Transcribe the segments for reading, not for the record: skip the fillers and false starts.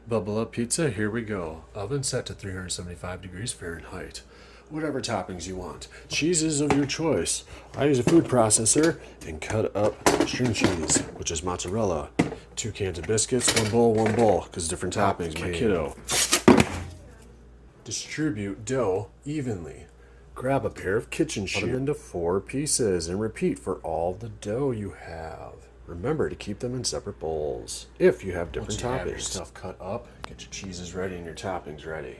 Bubble up pizza, here we go. Oven set to 375 degrees Fahrenheit. Whatever toppings you want. Cheeses of your choice. I use a food processor and cut up string cheese, which is mozzerella. 2 cans of biscuits, one bowl, because different toppings, my kiddo. Distribute dough evenly. Grab a pair of kitchen shears. Cut them into 4 pieces and repeat for all the dough you have. Remember to keep them in separate bowls if you have different toppings. Have your stuff cut up, get your cheeses ready and your toppings ready.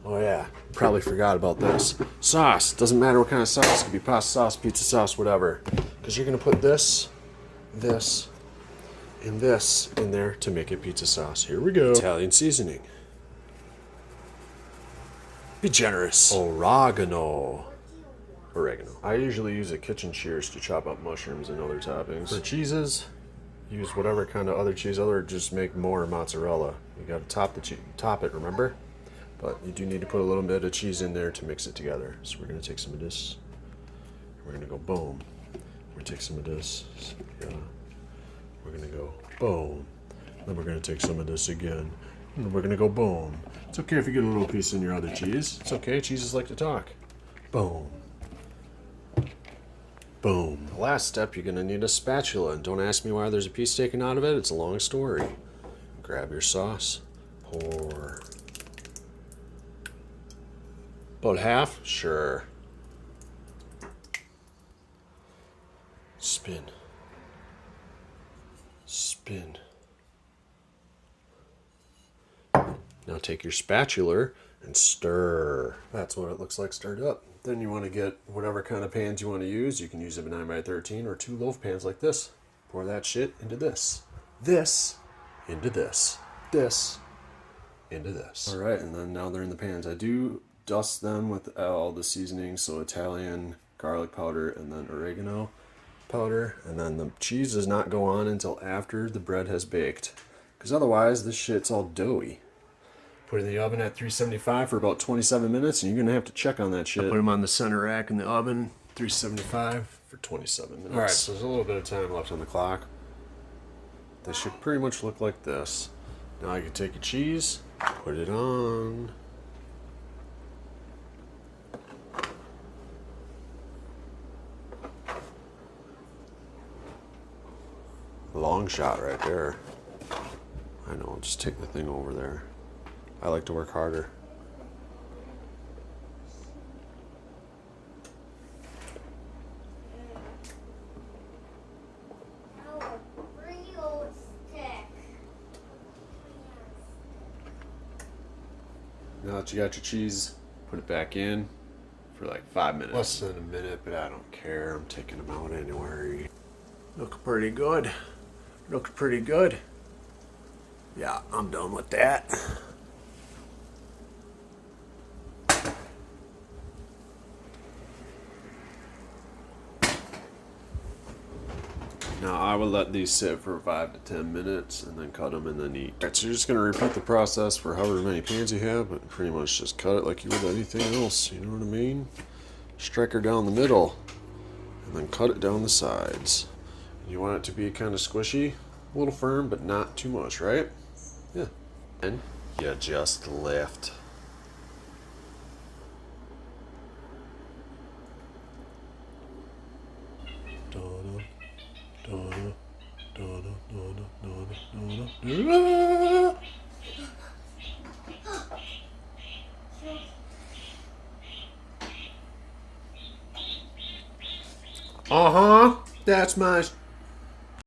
Oh yeah, probably forgot about this. Sauce, doesn't matter what kind of sauce. It could be pasta sauce, pizza sauce, whatever. Because you're gonna put this, and this in there to make it pizza sauce. Here we go. Italian seasoning. Be generous. Oregano. I usually use a kitchen shears to chop up mushrooms and other toppings. For cheeses, use whatever kind of other cheese, just make more mozzarella. You gotta top it, remember? But you do need to put a little bit of cheese in there to mix it together. So we're gonna take some of this. We're gonna go boom. We're gonna take some of this. Yeah. We're gonna go boom. Then we're gonna take some of this again. And we're gonna go boom. It's okay if you get a little piece in your other cheese. It's okay, cheeses like to talk. Boom. Boom. The last step, you're gonna need a spatula. And don't ask me why there's a piece taken out of it. It's a long story. Grab your sauce. Pour. About half? Sure. Spin. Spin. Now take your spatula and stir. That's what it looks like stirred up. Then you want to get whatever kind of pans you want to use. You can use a 9x13 or 2 loaf pans like this. Pour that shit into this. This into this. This into this. All right, and then now they're in the pans. I do dust them with all the seasonings, so Italian garlic powder and then oregano powder. And then the cheese does not go on until after the bread has baked, because otherwise this shit's all doughy. Put it in the oven at 375 for about 27 minutes, and you're going to have to check on that shit. I put them on the center rack in the oven, 375 for 27 minutes. All right, so there's a little bit of time left on the clock. They should pretty much look like this. Now you can take your cheese, put it on. Long shot right there. I know, just take the thing over there. I like to work harder. Now that you got your cheese, put it back in for like 5 minutes. Less than a minute, but I don't care. I'm taking them out anyway. Look pretty good. Looks pretty good. Yeah, I'm done with that. Now I would let these sit for 5 to 10 minutes and then cut them and then eat. Alright, so you're just going to repeat the process for however many pans you have, but pretty much just cut it like you would anything else, you know what I mean? Strike her down the middle and then cut it down the sides. You want it to be kind of squishy, a little firm, but not too much, right? Yeah. And you just lift. Uh-huh. That's my